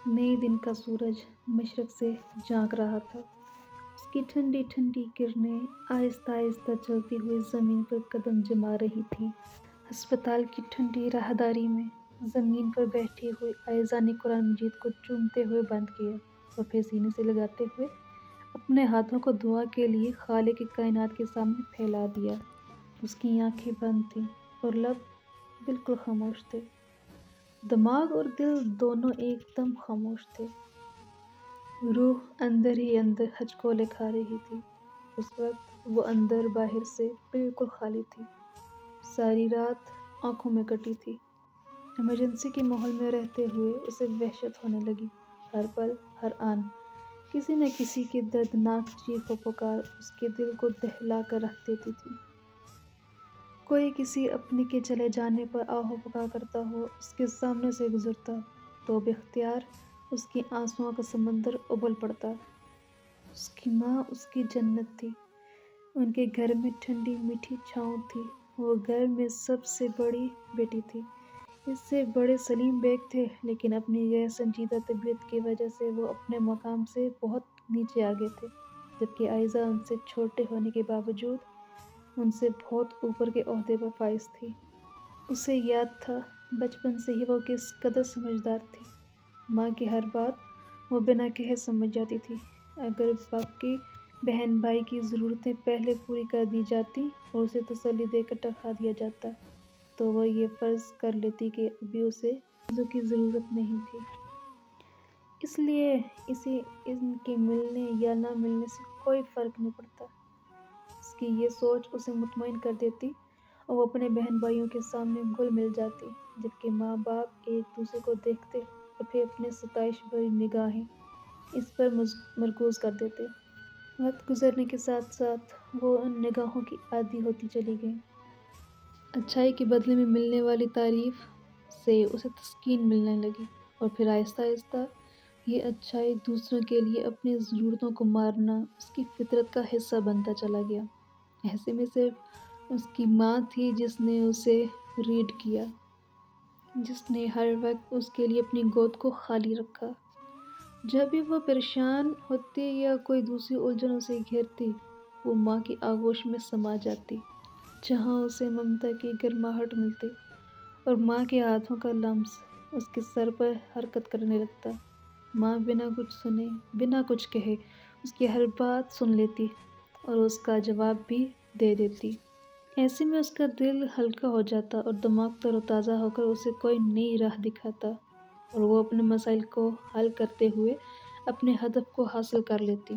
نئے دن کا سورج مشرق سے جھانک رہا تھا۔ اس کی ٹھنڈی ٹھنڈی کرنیں آہستہ آہستہ چلتی ہوئی زمین پر قدم جما رہی تھیں۔ ہسپتال کی ٹھنڈی راہداری میں زمین پر بیٹھی ہوئی عائزہ نے قرآن مجید کو چومتے ہوئے بند کیا اور پھر سینے سے لگاتے ہوئے اپنے ہاتھوں کو دعا کے لیے خالق کائنات کے سامنے پھیلا دیا۔ اس کی آنکھیں بند تھیں اور لب بالکل خاموش تھے۔ دماغ اور دل دونوں ایک دم خاموش تھے۔ روح اندر ہی اندر ہچکولے کھا رہی تھی۔ اس وقت وہ اندر باہر سے بالکل خالی تھی۔ ساری رات آنکھوں میں کٹی تھی۔ ایمرجنسی کے ماحول میں رہتے ہوئے اسے وحشت ہونے لگی۔ ہر پل ہر آن کسی نہ کسی کی دردناک چیخ و پکار اس کے دل کو دہلا کر رکھ دیتی تھی۔ کوئی کسی اپنے کے چلے جانے پر آہ و بکا کرتا ہوا اس کے سامنے سے گزرتا تو بے اختیار اس کی آنسوؤں کا سمندر ابل پڑتا۔ اس کی ماں اس کی جنت تھی۔ ان کے گھر میں ٹھنڈی میٹھی چھاؤں تھی۔ وہ گھر میں سب سے بڑی بیٹی تھی۔ اس سے بڑے سلیم بیگ تھے، لیکن اپنی غیر سنجیدہ طبیعت کی وجہ سے وہ اپنے مقام سے بہت نیچے آ گئے تھے، جبکہ عائزہ ان سے چھوٹے ہونے کے باوجود ان سے بہت اوپر کے عہدے پر فائز تھی۔ اسے یاد تھا بچپن سے ہی وہ کس قدر سمجھدار تھی۔ ماں کی ہر بات وہ بنا کہے سمجھ جاتی تھی۔ اگر باقی بہن بھائی کی ضرورتیں پہلے پوری کر دی جاتی اور اسے تسلی دے کر ٹھکا دیا جاتا تو وہ یہ فرض کر لیتی کہ ابھی اسے چیزوں کی ضرورت نہیں تھی، اس لیے اسے ان کے ملنے یا نہ ملنے سے کوئی فرق نہیں پڑتا۔ اس کی یہ سوچ اسے مطمئن کر دیتی اور وہ اپنے بہن بھائیوں کے سامنے گھل مل جاتی، جبکہ ماں باپ ایک دوسرے کو دیکھتے اور پھر اپنی ستائش بھری نگاہیں اس پر مرکوز کر دیتے۔ وقت گزرنے کے ساتھ ساتھ وہ ان نگاہوں کی عادی ہوتی چلی گئی۔ اچھائی کے بدلے میں ملنے والی تعریف سے اسے تسکین ملنے لگی اور پھر آہستہ آہستہ یہ اچھائی دوسروں کے لیے اپنی ضرورتوں کو مارنا اس کی فطرت کا حصہ بنتا چلا گیا۔ ایسے میں صرف اس کی ماں تھی جس نے اسے ریڑھ کیا، جس نے ہر وقت اس کے لیے اپنی گود کو خالی رکھا۔ جب بھی وہ پریشان ہوتی یا کوئی دوسری الجھن اسے گھیرتی، وہ ماں کی آغوش میں سما جاتی، جہاں اسے ممتا کی گرماہٹ ملتی اور ماں کے ہاتھوں کا لمس اس کے سر پر حرکت کرنے لگتا۔ ماں بنا کچھ سنے، بنا کچھ کہے اس کی ہر بات سن لیتی اور اس کا جواب بھی دے دیتی۔ ایسے میں اس کا دل ہلکا ہو جاتا اور دماغ تر و تازہ ہو کر اسے کوئی نئی راہ دکھاتا اور وہ اپنے مسائل کو حل کرتے ہوئے اپنے ہدف کو حاصل کر لیتی۔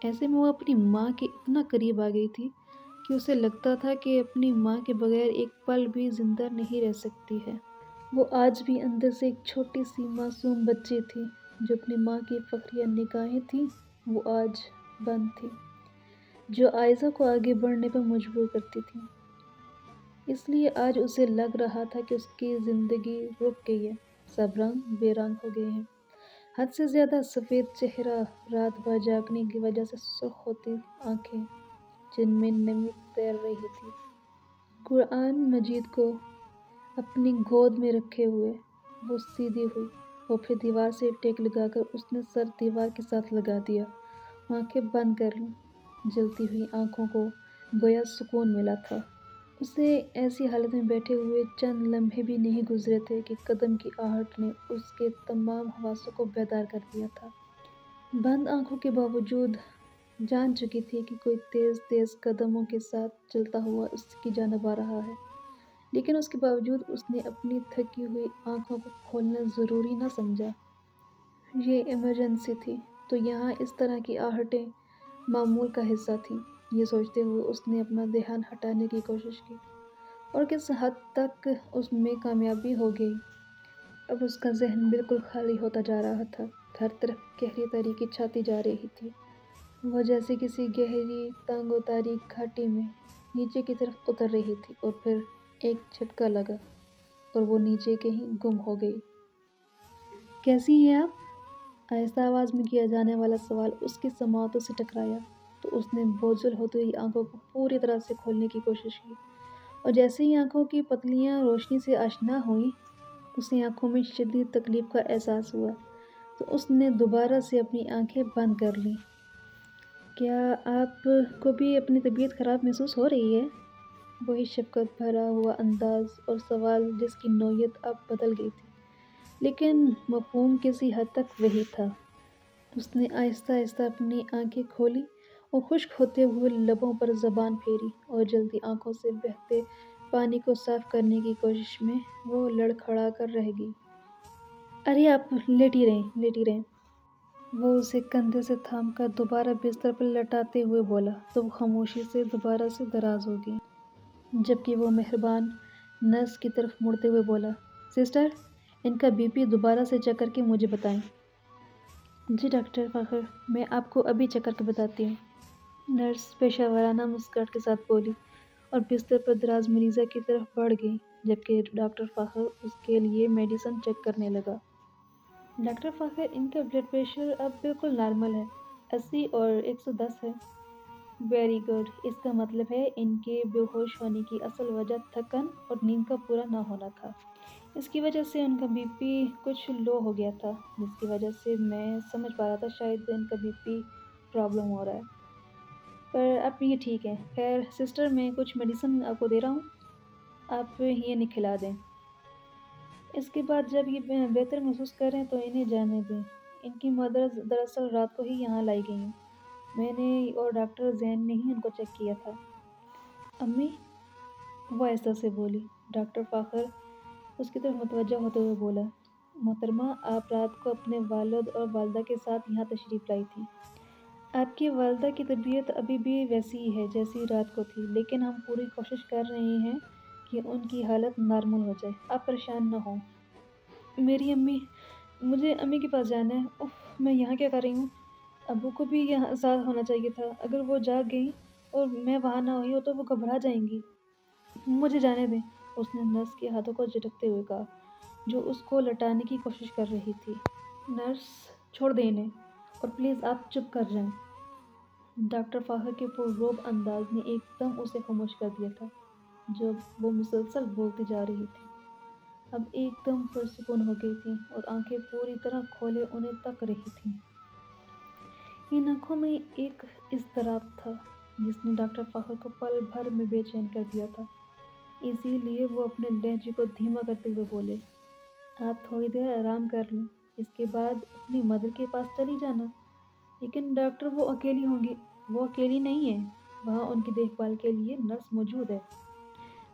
ایسے میں وہ اپنی ماں کے اتنا قریب آ گئی تھی کہ اسے لگتا تھا کہ اپنی ماں کے بغیر ایک پل بھی زندہ نہیں رہ سکتی ہے۔ وہ آج بھی اندر سے ایک چھوٹی سی معصوم بچی تھی۔ جو اپنی ماں کی فخریہ نگاہیں تھیں وہ آج بند تھیں، جو عائزہ کو آگے بڑھنے پر مجبور کرتی تھیں۔ اس لیے آج اسے لگ رہا تھا کہ اس کی زندگی رک گئی ہے، سب رنگ بے رنگ ہو گئے ہیں۔ حد سے زیادہ سفید چہرہ، رات بھر جاگنے کی وجہ سے سرخ ہوتی آنکھیں جن میں نمی تیر رہی تھی۔ قرآن مجید کو اپنی گود میں رکھے ہوئے وہ سیدھی ہوئی اور پھر دیوار سے ٹیک لگا کر اس نے سر دیوار کے ساتھ لگا دیا، آنکھیں بند کر لیں۔ جلتی ہوئی آنکھوں کو گویا سکون ملا تھا۔ اسے ایسی حالت میں بیٹھے ہوئے چند لمحے بھی نہیں گزرے تھے کہ قدم کی آہٹ نے اس کے تمام حواسوں کو بیدار کر دیا تھا۔ بند آنکھوں کے باوجود جان چکی تھی کہ کوئی تیز تیز قدموں کے ساتھ چلتا ہوا اس کی جانب آ رہا ہے، لیکن اس کے باوجود اس نے اپنی تھکی ہوئی آنکھوں کو کھولنا ضروری نہ سمجھا۔ یہ ایمرجنسی تھی تو یہاں اس طرح کی آہٹیں معمول کا حصہ تھیں۔ یہ سوچتے ہوئے اس نے اپنا دھیان ہٹانے کی کوشش کی اور کس حد تک اس میں کامیابی ہو گئی۔ اب اس کا ذہن بالکل خالی ہوتا جا رہا تھا۔ ہر طرف گہری تاریکی چھاتی جا رہی تھی۔ وہ جیسے کسی گہری تنگ و تاریک گھاٹی میں نیچے کی طرف اتر رہی تھی اور پھر ایک جھٹکا لگا اور وہ نیچے کہیں گم ہو گئی۔ کیسی ہیں آپ؟ آہستہ آواز میں کیا جانے والا سوال اس کی سماعتوں سے ٹکرایا تو اس نے بوجھل ہوتی ہوئی آنکھوں کو پوری طرح سے کھولنے کی کوشش کی اور جیسے ہی آنکھوں کی پتلیاں روشنی سے آشنا ہوئیں، اسے آنکھوں میں شدید تکلیف کا احساس ہوا۔ تو اس نے دوبارہ سے اپنی آنکھیں بند کر لیں۔ کیا آپ کو بھی اپنی طبیعت خراب محسوس ہو رہی ہے؟ وہی شفقت بھرا ہوا انداز اور سوال جس کی نوعیت اب بدل گئی تھی، لیکن مفہوم کسی حد تک وہی تھا۔ اس نے آہستہ آہستہ اپنی آنکھیں کھولی اور خشک ہوتے ہوئے لبوں پر زبان پھیری، اور جلدی آنکھوں سے بہتے پانی کو صاف کرنے کی کوشش میں وہ لڑکھڑا کر رہ گئی۔ ارے آپ لیٹی رہیں۔ وہ اسے کندھے سے تھام کر دوبارہ بستر پر لٹاتے ہوئے بولا تو وہ خاموشی سے دوبارہ سے دراز ہو گئی، جبکہ وہ مہربان نرس کی طرف مڑتے ہوئے بولا، سسٹر، ان کا بی پی دوبارہ سے چیک کر کے مجھے بتائیں۔ جی ڈاکٹر فاخر، میں آپ کو ابھی چیک کر کے بتاتی ہوں، نرس پیشہ ورانہ مسکراہٹ کے ساتھ بولی اور بستر پر دراز مریضہ کی طرف بڑھ گئی، جبکہ ڈاکٹر فاخر اس کے لیے میڈیسن چیک کرنے لگا۔ ڈاکٹر فاخر، ان کا بلڈ پریشر اب بالکل نارمل ہے، 80 اور 110 ہے۔ ویری گڈ، اس کا مطلب ہے ان کے بے ہوش ہونے کی اصل وجہ تھکن اور نیند کا پورا نہ ہونا تھا۔ اس کی وجہ سے ان کا بی پی کچھ لو ہو گیا تھا، جس کی وجہ سے میں سمجھ پا رہا تھا شاید ان کا بی پی پرابلم ہو رہا ہے، پر اب یہ ٹھیک ہے۔ خیر سسٹر، میں کچھ میڈیسن آپ کو دے رہا ہوں، آپ یہ نہیں کھلا دیں۔ اس کے بعد جب یہ بہتر محسوس کریں تو انہیں جانے دیں۔ ان کی مدر دراصل رات کو ہی یہاں لائی گئی ہیں، میں نے اور ڈاکٹر زین نے ہی ان کو چیک کیا تھا۔ امی، وہ آہستہ سے بولی۔ ڈاکٹر فاخر اس کی طرف متوجہ ہوتے ہوئے بولا، محترمہ، آپ رات کو اپنے والد اور والدہ کے ساتھ یہاں تشریف لائی تھی۔ آپ کی والدہ کی طبیعت ابھی بھی ویسی ہی ہے جیسی رات کو تھی، لیکن ہم پوری کوشش کر رہے ہیں کہ ان کی حالت نارمل ہو جائے، آپ پریشان نہ ہوں۔ میری امی، مجھے امی کے پاس جانا ہے۔ اف، میں یہاں کیا کر رہی ہوں؟ ابو کو بھی یہاں ساتھ ہونا چاہیے تھا، اگر وہ جاگ گئیں اور میں وہاں نہ ہوئی ہوں تو وہ گھبرا جائیں گی۔ مجھے جانے دیں، اس نے نرس کے ہاتھوں کو جھٹکتے ہوئے کہا، جو اس کو لٹانے کی کوشش کر رہی تھی۔ نرس، چھوڑ دیں انہیں، اور پلیز آپ چپ کر جائیں۔ ڈاکٹر فاخر کے پررعب انداز نے ایک دم اسے خاموش کر دیا تھا، جب وہ مسلسل بولتی جا رہی تھی۔ اب ایک دم پرسکون ہو گئی تھی اور آنکھیں پوری طرح کھولے انہیں تک رہی تھیں۔ ان آنکھوں میں ایک اضطراب تھا جس نے ڈاکٹر فاخر کو پل بھر میں بے چین کر دیا تھا، اسی لیے وہ اپنے لہجے کو دھیما کرتے ہوئے بولے، آپ تھوڑی دیر آرام کر لیں، اس کے بعد اپنی مدر کے پاس چلی جانا۔ لیکن ڈاکٹر، وہ اکیلی ہوں گی۔ وہ اکیلی نہیں ہے، وہاں ان کی دیکھ بھال کے لیے نرس موجود ہے۔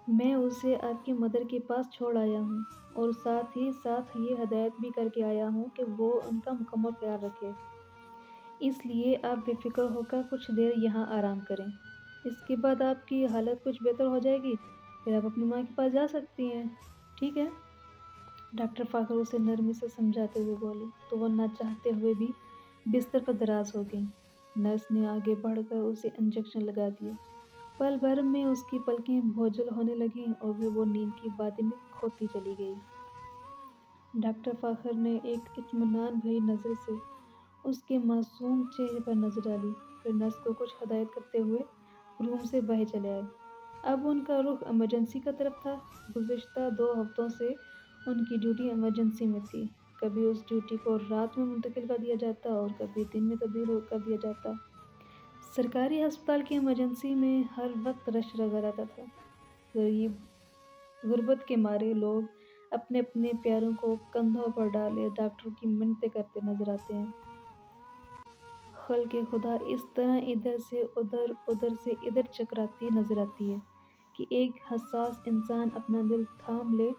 میں اسے آپ کی مدر کے پاس چھوڑ آیا ہوں، اور ساتھ ہی ساتھ یہ ہدایت بھی کر کے آیا ہوں کہ وہ ان کا مکمل خیال رکھے۔ اس لیے آپ بے فکر ہو کر کچھ دیر یہاں آرام کریں، اس کے بعد آپ کی حالت کچھ بہتر ہو جائے گی، پھر آپ اپنی ماں کے پاس جا سکتی ہیں، ٹھیک ہے؟ ڈاکٹر فاخر اسے نرمی سے سمجھاتے ہوئے بولے تو وہ نہ چاہتے ہوئے بھی بستر پر دراز ہو گئی۔ نرس نے آگے بڑھ کر اسے انجیکشن لگا دیا، پل بھر میں اس کی پلکیں بھوجل ہونے لگیں اور پھر وہ نیند کی وادی میں کھوتی چلی گئی۔ ڈاکٹر فاخر نے ایک اطمینان بھری نظر سے اس کے معصوم چہرے پر نظر ڈالی، پھر نرس کو کچھ ہدایت کرتے ہوئے روم سے باہر چلے آئے۔ اب ان کا رخ ایمرجنسی کی طرف تھا۔ گزشتہ 2 ہفتوں سے ان کی ڈیوٹی ایمرجنسی میں تھی، کبھی اس ڈیوٹی کو رات میں منتقل کر دیا جاتا اور کبھی دن میں تبدیل کر دیا جاتا۔ سرکاری ہسپتال کی ایمرجنسی میں ہر وقت رش لگا رہتا تھا، غربت کے مارے لوگ اپنے اپنے پیاروں کو کندھوں پر ڈالے ڈاکٹروں کی منتیں کرتے نظر آتے ہیں۔ خلق خدا اس طرح ادھر سے ادھر، ادھر سے ادھر چکراتی نظر آتی ہے کہ ایک حساس انسان اپنا دل تھام لے۔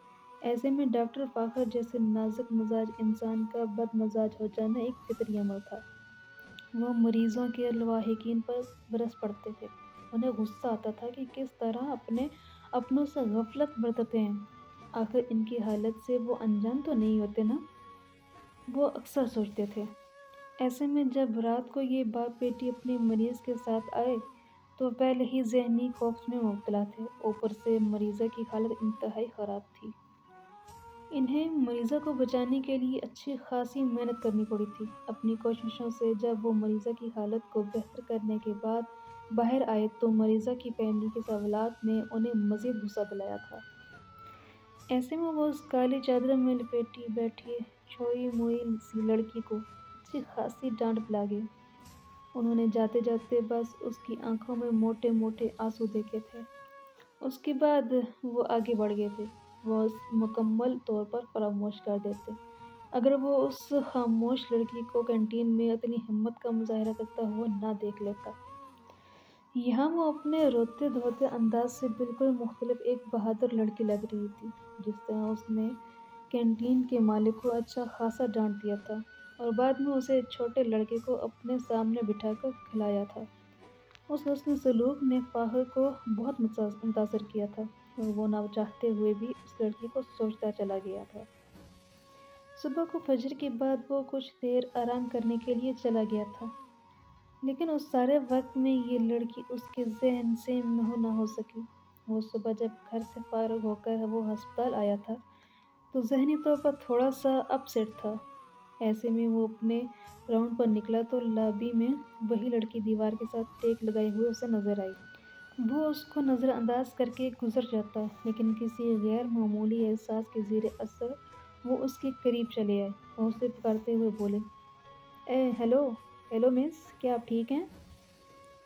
ایسے میں ڈاکٹر فاخر جیسے نازک مزاج انسان کا بد مزاج ہو جانا ایک فطری عمل تھا۔ وہ مریضوں کے لواحقین پر برس پڑتے تھے، انہیں غصہ آتا تھا کہ کس طرح اپنے اپنوں سے غفلت برتتے ہیں، آخر ان کی حالت سے وہ انجان تو نہیں ہوتے نا، وہ اکثر سوچتے تھے۔ ایسے میں جب رات کو یہ باپ بیٹی اپنے مریض کے ساتھ آئے تو پہلے ہی ذہنی خوف میں مبتلا تھے، اوپر سے مریضہ کی حالت انتہائی خراب تھی۔ انہیں مریضہ کو بچانے کے لیے اچھی خاصی محنت کرنی پڑی تھی۔ اپنی کوششوں سے جب وہ مریضہ کی حالت کو بہتر کرنے کے بعد باہر آئے تو مریضہ کی فیملی کے سوالات نے انہیں مزید غصہ دلایا تھا۔ ایسے میں وہ اس کالی چادر میں لپیٹی بیٹھی چھوئی موئی سی لڑکی کو اچھی خاصی ڈانٹ پلا گئے۔ انہوں نے جاتے جاتے بس اس کی آنکھوں میں موٹے موٹے آنسو دیکھے تھے۔ اس کے بعد وہ آگے بڑھ گئے تھے۔ وہ اس مکمل طور پر فراموش کر دیتے اگر وہ اس خاموش لڑکی کو کینٹین میں اپنی ہمت کا مظاہرہ کرتا ہوا نہ دیکھ لیتا۔ یہاں وہ اپنے روتے دھوتے انداز سے بالکل مختلف ایک بہادر لڑکی لگ رہی تھی۔ جس طرح اس نے کینٹین کے مالک کو اچھا خاصا ڈانٹ دیا تھا اور بعد میں اسے ایک چھوٹے لڑکے کو اپنے سامنے بٹھا کر کھلایا تھا، اس حسن سلوک نے فاخر کو بہت متاثر کیا تھا اور وہ نہ چاہتے ہوئے بھی اس لڑکی کو سوچتا چلا گیا تھا۔ صبح کو فجر کے بعد وہ کچھ دیر آرام کرنے کے لیے چلا گیا تھا، لیکن اس سارے وقت میں یہ لڑکی اس کے ذہن سے محو نہ ہو سکی۔ وہ صبح جب گھر سے فارغ ہو کر وہ ہسپتال آیا تھا تو ذہنی طور پر تھوڑا سا اپ سیٹ تھا۔ ایسے میں وہ اپنے راؤنڈ پر نکلا تو لابی میں وہی لڑکی دیوار کے ساتھ ٹیک لگائے ہوئے اسے نظر آئی۔ وہ اس کو نظر انداز کر کے گزر جاتا، لیکن کسی غیر معمولی احساس کے زیر اثر وہ اس کے قریب چلے آئے اور اسے پکارتے ہوئے بولے، ہیلو مس، کیا آپ ٹھیک ہیں؟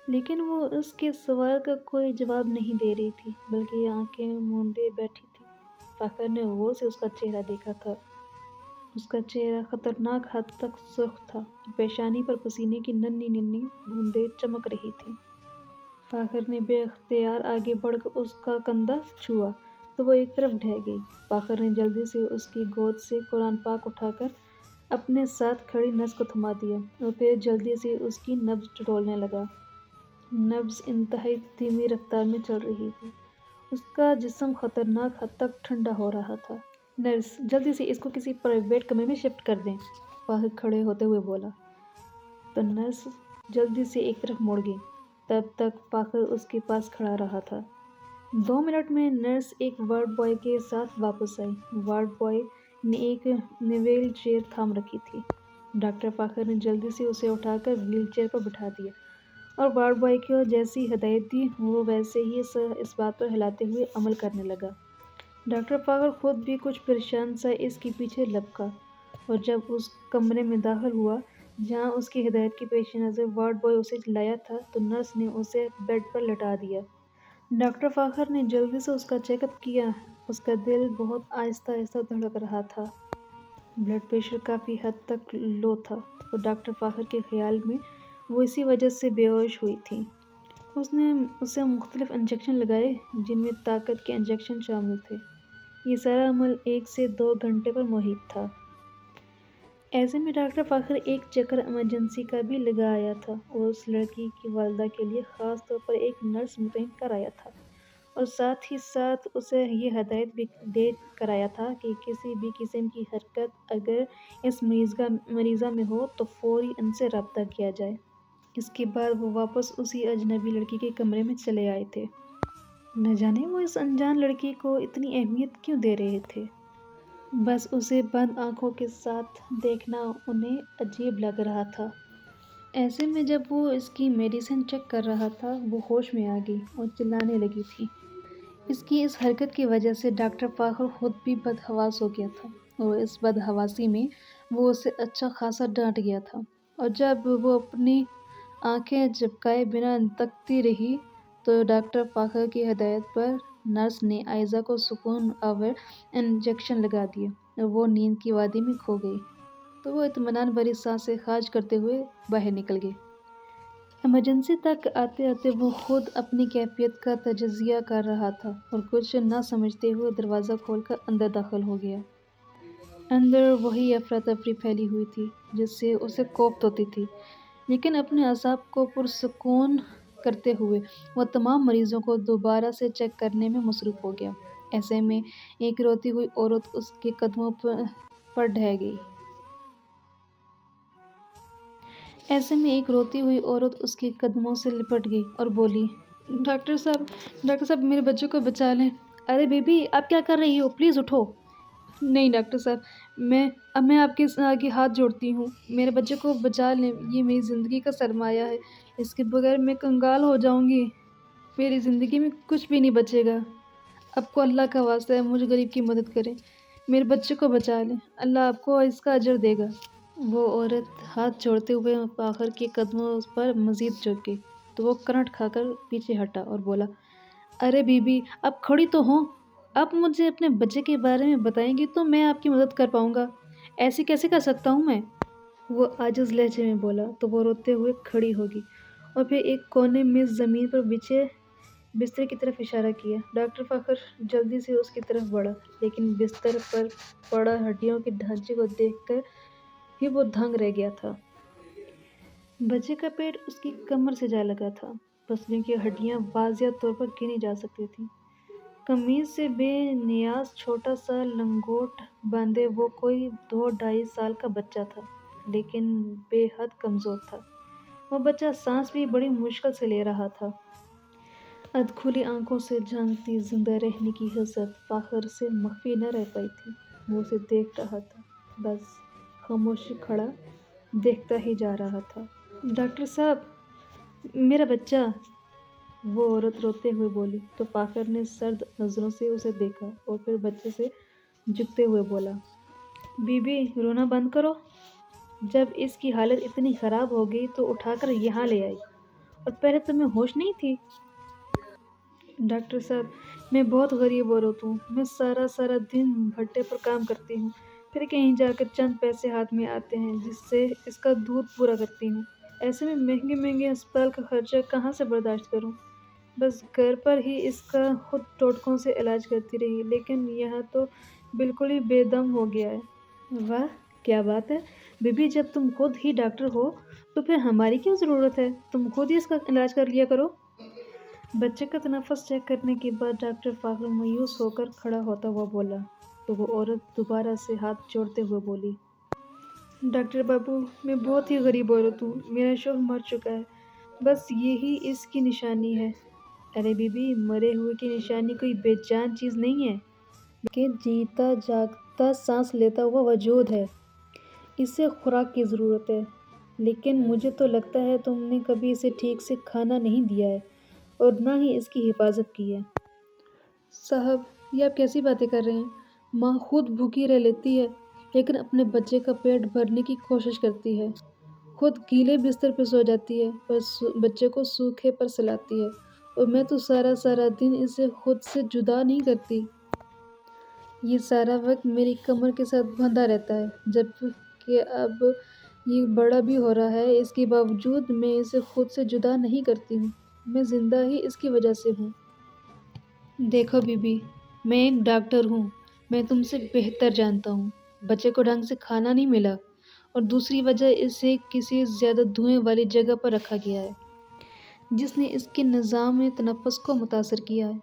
لیکن وہ اس کے سوال کا کوئی جواب نہیں دے رہی تھی، بلکہ آنکھیں موندے بیٹھی تھی۔ فاخر نے غور سے اس کا چہرہ دیکھا تھا۔ اس کا چہرہ خطرناک حد تک سرخ تھا اور پیشانی پر پسینے کی ننھی ننھی بوندیں چمک رہی تھیں۔ فاخر نے بے اختیار آگے بڑھ کر اس کا کندھا چھوا تو وہ ایک طرف ڈھہ گئی۔ فاخر نے جلدی سے اس کی گود سے قرآن پاک اٹھا کر اپنے ساتھ کھڑی نرس کو تھما دیا اور پھر جلدی سے اس کی نبض ٹٹولنے لگا۔ نبض انتہائی دھیمی رفتار میں چل رہی تھی۔ اس کا جسم خطرناک حد تک ٹھنڈا ہو رہا تھا۔ نرس، جلدی سے اس کو کسی پرائیویٹ کمرے میں شفٹ کر دیں، فاخر کھڑے ہوتے ہوئے بولا۔ تو نرس جلدی سے ایک طرف مڑ گئی۔ تب تک فاخر اس کے پاس کھڑا رہا تھا۔ 2 منٹ میں نرس ایک وارڈ بوائے کے ساتھ واپس آئی۔ وارڈ بوائے نے ایک وہیل چیئر تھام رکھی تھی۔ ڈاکٹر فاخر نے جلدی سے اسے اٹھا کر وہیل چیئر پر بٹھا دیا اور وارڈ بوائے کو جیسی ہدایت دی وہ ویسے ہی سر اس بات پر ہلاتے ہوئے عمل کرنے لگا۔ ڈاکٹر فاخر خود بھی کچھ پریشان سا اس کے پیچھے لپکا اور جب اس کمرے میں داخل ہوا جہاں اس کی ہدایت کے پیش نظر وارڈ بوائے اسے لایا تھا تو نرس نے اسے بیڈ پر لٹا دیا۔ ڈاکٹر فاخر نے جلدی سے اس کا چیک اپ کیا۔ اس کا دل بہت آہستہ آہستہ دھڑک رہا تھا۔ بلڈ پریشر کافی حد تک لو تھا اور ڈاکٹر فاخر کے خیال میں وہ اسی وجہ سے بے ہوش ہوئی تھی۔ اس نے اسے مختلف انجیکشن لگائے جن میں طاقت کے انجیکشن شامل تھے۔ یہ سارا عمل 1 سے 2 گھنٹے پر محیط تھا۔ ایسے میں ڈاکٹر فاخر ایک چکر ایمرجنسی کا بھی لگا آیا تھا اور اس لڑکی کی والدہ کے لیے خاص طور پر ایک نرس متعین کر آیا تھا اور ساتھ ہی ساتھ اسے یہ ہدایت بھی دے کر آیا تھا کہ کسی بھی قسم کی حرکت اگر اس مریضہ میں ہو تو فوری ان سے رابطہ کیا جائے۔ اس کے بعد وہ واپس اسی اجنبی لڑکی کے کمرے میں چلے آئے تھے۔ نہ جانے وہ اس انجان لڑکی کو اتنی اہمیت کیوں دے رہے تھے۔ بس اسے بند آنکھوں کے ساتھ دیکھنا انہیں عجیب لگ رہا تھا۔ ایسے میں جب وہ اس کی میڈیسن چیک کر رہا تھا وہ ہوش میں آ گئی اور چلانے لگی تھی۔ اس کی اس حرکت کی وجہ سے ڈاکٹر فاخر خود بھی بدحواس ہو گیا تھا اور اس بدحواسی میں وہ اسے اچھا خاصا ڈانٹ گیا تھا اور جب وہ اپنی آنکھیں جھپکائے بنا تکتی رہی تو ڈاکٹر فاخر کی ہدایت پر نرس نے عائزہ کو سکون آور انجیکشن لگا دیا اور وہ نیند کی وادی میں کھو گئی تو وہ اطمینان بھری سانسیں خارج کرتے ہوئے باہر نکل گئے۔ ایمرجنسی تک آتے آتے وہ خود اپنی کیفیت کا تجزیہ کر رہا تھا اور کچھ نہ سمجھتے ہوئے دروازہ کھول کر اندر داخل ہو گیا۔ اندر وہی افراتفری پھیلی ہوئی تھی جس سے اسے کوفت ہوتی تھی، لیکن اپنے اعصاب کو پرسکون کرتے ہوئے وہ تمام مریضوں کو دوبارہ سے چیک کرنے میں مصروف ہو گیا۔ ایسے میں ایک روتی ہوئی عورت اس کے قدموں پر ڈھہ گئی۔ ایسے میں ایک روتی ہوئی عورت اس کے قدموں سے لپٹ گئی اور بولی، ڈاکٹر صاحب میرے بچے کو بچا لیں۔ ارے بیبی، آپ کیا کر رہی ہو؟ پلیز اٹھو۔ نہیں ڈاکٹر صاحب، میں آپ کے آگے ہاتھ جوڑتی ہوں، میرے بچے کو بچا لیں، یہ میری زندگی کا سرمایہ ہے، اس کے بغیر میں کنگال ہو جاؤں گی، میری زندگی میں کچھ بھی نہیں بچے گا۔ آپ کو اللہ کا واسطہ ہے مجھ غریب کی مدد کریں، میرے بچے کو بچا لیں، اللہ آپ کو اس کا اجر دے گا۔ وہ عورت ہاتھ جوڑتے ہوئے فاخر کے قدموں پر مزید جھک گئی تو وہ کرنٹ کھا کر پیچھے ہٹا اور بولا، ارے بی بی آپ کھڑی تو ہوں، آپ مجھے اپنے بچے کے بارے میں بتائیں گی تو میں آپ کی مدد کر پاؤں گا، ایسے کیسے کر سکتا ہوں میں؟ وہ عاجز لہجے میں بولا تو وہ روتے ہوئے کھڑی ہوگی اور پھر ایک کونے میں زمین پر بچھے بستر کی طرف اشارہ کیا۔ ڈاکٹر فخر جلدی سے اس کی طرف بڑھا، لیکن بستر پر پڑا ہڈیوں کے ڈھانچے کو دیکھ کر ہی وہ دھنگ رہ گیا تھا۔ بچے کا پیٹ اس کی کمر سے جا لگا تھا، پسلیوں کی ہڈیاں واضح طور پر گنی جا سکتی تھیں۔ قمیض سے بے نیاز چھوٹا سا لنگوٹ باندھے وہ کوئی 2-2.5 سال کا بچہ تھا، لیکن بے حد کمزور تھا۔ وہ بچہ سانس بھی بڑی مشکل سے لے رہا تھا۔ ادھ کھلی آنکھوں سے جھانکتی زندہ رہنے کی حسرت فاخر سے مخفی نہ رہ پائی تھی۔ وہ اسے دیکھ رہا تھا، بس خاموش کھڑا دیکھتا ہی جا رہا تھا۔ ڈاکٹر صاحب، میرا بچہ، وہ عورت روتے ہوئے بولی تو فاخر نے سرد نظروں سے اسے دیکھا اور پھر بچے سے جھکتے ہوئے بولا، بی بی رونا بند کرو، جب اس کی حالت اتنی خراب ہو گئی تو اٹھا کر یہاں لے آئی، اور پہلے تمہیں ہوش نہیں تھی؟ ڈاکٹر صاحب، میں بہت غریب عورت ہوں، میں سارا دن بھٹے پر کام کرتی ہوں، پھر کہیں جا کر چند پیسے ہاتھ میں آتے ہیں جس سے اس کا دودھ پورا کرتی ہوں، ایسے میں مہنگے ہسپتال کا خرچہ کہاں سے برداشت کروں؟ بس گھر پر ہی اس کا خود ٹوٹکوں سے علاج کرتی رہی، لیکن یہاں تو بالکل ہی بے دم ہو گیا ہے۔ واہ کیا بات ہے بی بی، جب تم خود ہی ڈاکٹر ہو تو پھر ہماری کیا ضرورت ہے، تم خود ہی اس کا علاج کر لیا کرو۔ بچے کا تنفس چیک کرنے کے بعد ڈاکٹر فاخر مایوس ہو کر کھڑا ہوتا ہوا بولا تو وہ عورت دوبارہ سے ہاتھ جوڑتے ہوئے بولی، ڈاکٹر بابو، میں بہت ہی غریب عورت ہوں، میرا شوہر مر چکا ہے، بس یہی اس کی نشانی ہے۔ ارے بی بی، مرے ہوئے کی نشانی کوئی بے جان چیز نہیں ہے، بلکہ جیتا جاگتا سانس لیتا ہوا وجود ہے، اسے خوراک کی ضرورت ہے، لیکن مجھے تو لگتا ہے تم نے کبھی اسے ٹھیک سے کھانا نہیں دیا ہے اور نہ ہی اس کی حفاظت کی ہے۔ صاحب، یہ آپ کیسی باتیں کر رہے ہیں؟ ماں خود بھوکی رہ لیتی ہے لیکن اپنے بچے کا پیٹ بھرنے کی کوشش کرتی ہے، خود گیلے بستر پہ سو جاتی ہے پر بچے کو سوکھے پر سلاتی ہے، اور میں تو سارا دن اسے خود سے جدا نہیں کرتی، یہ سارا وقت میری کمر کے ساتھ بندھا رہتا ہے، جب کہ اب یہ بڑا بھی ہو رہا ہے، اس کے باوجود میں اسے خود سے جدا نہیں کرتی ہوں، میں زندہ ہی اس کی وجہ سے ہوں۔ دیکھو بی بی، میں ایک ڈاکٹر ہوں، میں تم سے بہتر جانتا ہوں، بچے کو ڈھنگ سے کھانا نہیں ملا، اور دوسری وجہ اسے کسی زیادہ دھوئیں والی جگہ پر رکھا گیا ہے جس نے اس کے نظام تنفس کو متاثر کیا ہے،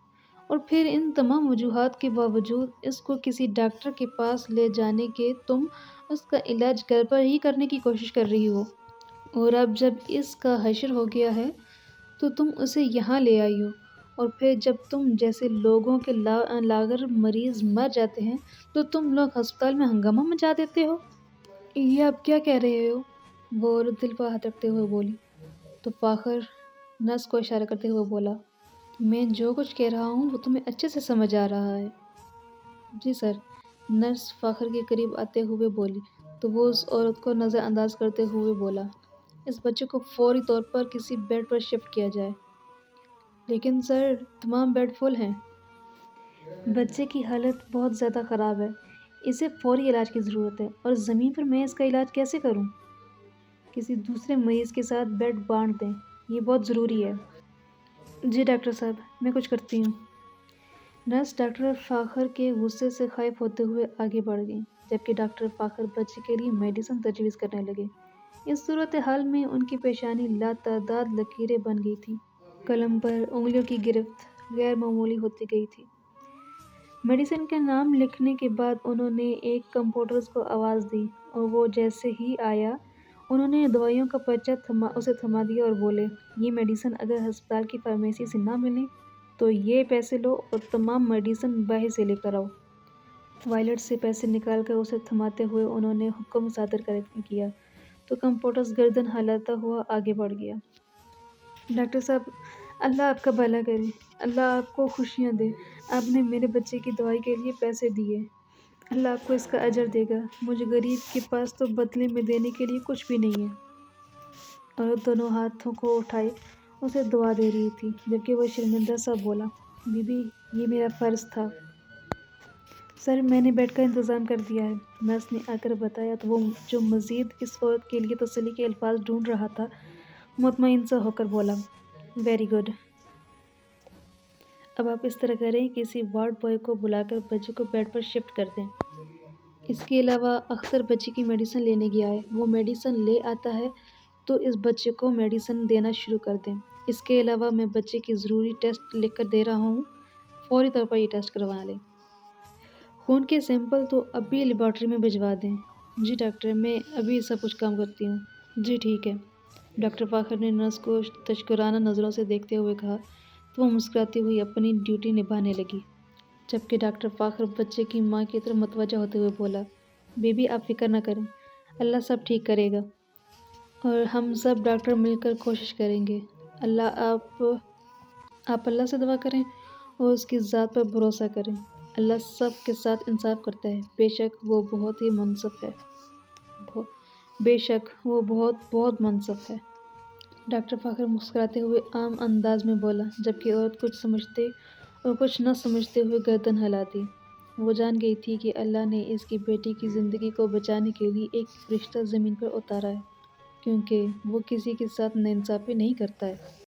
اور پھر ان تمام وجوہات کے باوجود اس کو کسی ڈاکٹر کے پاس لے جانے کے تم اس کا علاج گھر پر ہی کرنے کی کوشش کر رہی ہو، اور اب جب اس کا حشر ہو گیا ہے تو تم اسے یہاں لے آئی ہو، اور پھر جب تم جیسے لوگوں کے لاغر مریض مر جاتے ہیں تو تم لوگ ہسپتال میں ہنگامہ مچا دیتے ہو۔ یہ آپ کیا کہہ رہے ہو؟ وہ عورت دل پر ہاتھ رکھتے ہوئے بولی تو فاخر نرس کو اشارہ کرتے ہوئے بولا، میں جو کچھ کہہ رہا ہوں وہ تمہیں اچھے سے سمجھ آ رہا ہے؟ جی سر، نرس فاخر کے قریب آتے ہوئے بولی تو وہ اس عورت کو نظر انداز کرتے ہوئے بولا، اس بچے کو فوری طور پر کسی بیڈ پر شفٹ کیا جائے۔ لیکن سر، تمام بیڈ فل ہیں۔ بچے کی حالت بہت زیادہ خراب ہے، اسے فوری علاج کی ضرورت ہے، اور زمین پر میں اس کا علاج کیسے کروں؟ کسی دوسرے مریض کے ساتھ بیڈ بانٹ دیں، یہ بہت ضروری ہے۔ جی ڈاکٹر صاحب، میں کچھ کرتی ہوں۔ نرس ڈاکٹر فاخر کے غصے سے خائف ہوتے ہوئے آگے بڑھ گئیں، جبکہ ڈاکٹر فاخر بچے کے لیے میڈیسن تجویز کرنے لگے۔ اس صورتحال میں ان کی پیشانی لاتعداد لکیریں بن گئی تھی، قلم پر انگلیوں کی گرفت غیر معمولی ہوتی گئی تھی۔ میڈیسن کا نام لکھنے کے بعد انہوں نے ایک کمپاؤنڈر کو آواز دی، اور وہ جیسے ہی آیا انہوں نے دوائیوں کا پرچہ اسے تھما دیا اور بولے، یہ میڈیسن اگر ہسپتال کی فارمیسی سے نہ ملیں تو یہ پیسے لو اور تمام میڈیسن باہر سے لے کر آؤ۔ وائلٹ سے پیسے نکال کر اسے تھماتے ہوئے انہوں نے حکم صادر کیا تو کمپاؤنڈر گردن ہلاتا ہوا آگے بڑھ گیا۔ ڈاکٹر صاحب، اللہ آپ کا بھلا کرے، اللہ آپ کو خوشیاں دے، آپ نے میرے بچے کی دوائی کے لیے پیسے دیے، اللہ آپ کو اس کا اجر دے گا، مجھے غریب کے پاس تو بدلے میں دینے کے لیے کچھ بھی نہیں ہے۔ اور دونوں ہاتھوں کو اٹھائے اسے دعا دے رہی تھی، جبکہ وہ شرمندہ سا بولا، بی بی یہ میرا فرض تھا سر، میں نے بیڈ کا انتظام کر دیا ہے۔ نرس نے آ کر بتایا تو وہ جو مزید اس عورت کے لیے تسلی کے الفاظ ڈھونڈ رہا تھا مطمئن سا ہو کر بولا، ویری گڈ۔ اب آپ اس طرح کریں کہ کسی وارڈ بوائے کو بلا کر بچے کو بیڈ پر شفٹ کر دیں۔ اس کے علاوہ اختر بچے کی میڈیسن لینے گیا ہے، وہ میڈیسن لے آتا ہے تو اس بچے کو میڈیسن دینا شروع کر دیں۔ اس کے علاوہ میں بچے کی ضروری ٹیسٹ لکھ کر دے رہا ہوں، فوری طور پر یہ ٹیسٹ کروا لیں۔ خون کے سیمپل تو ابھی لیبارٹری میں بھجوا دیں۔ جی ڈاکٹر، میں ابھی سب کچھ کام کرتی ہوں۔ جی ٹھیک ہے، ڈاکٹر فاخر نے نرس کو تشکرانہ نظروں سے دیکھتے ہوئے کہا تو وہ مسکراتی ہوئی اپنی ڈیوٹی نبھانے لگی، جبکہ ڈاکٹر فاخر بچے کی ماں کی طرف متوجہ ہوتے ہوئے بولا، بیبی آپ فکر نہ کریں، اللہ سب ٹھیک کرے گا اور ہم سب ڈاکٹر مل کر کوشش کریں گے۔ آپ اللہ سے دعا کریں اور اس کی ذات پر بھروسہ کریں، اللہ سب کے ساتھ انصاف کرتا ہے، بے شک وہ بہت منصف ہے۔ بے شک وہ بہت منصف ہے۔ ڈاکٹر فاخر مسکراتے ہوئے عام انداز میں بولا، جبکہ عورت کچھ سمجھتے اور کچھ نہ سمجھتے ہوئے گردن ہلا دی۔ وہ جان گئی تھی کہ اللہ نے اس کی بیٹی کی زندگی کو بچانے کے لیے ایک فرشتہ زمین پر اتارا ہے، کیونکہ وہ کسی کے ساتھ ناانصافی نہیں کرتا ہے۔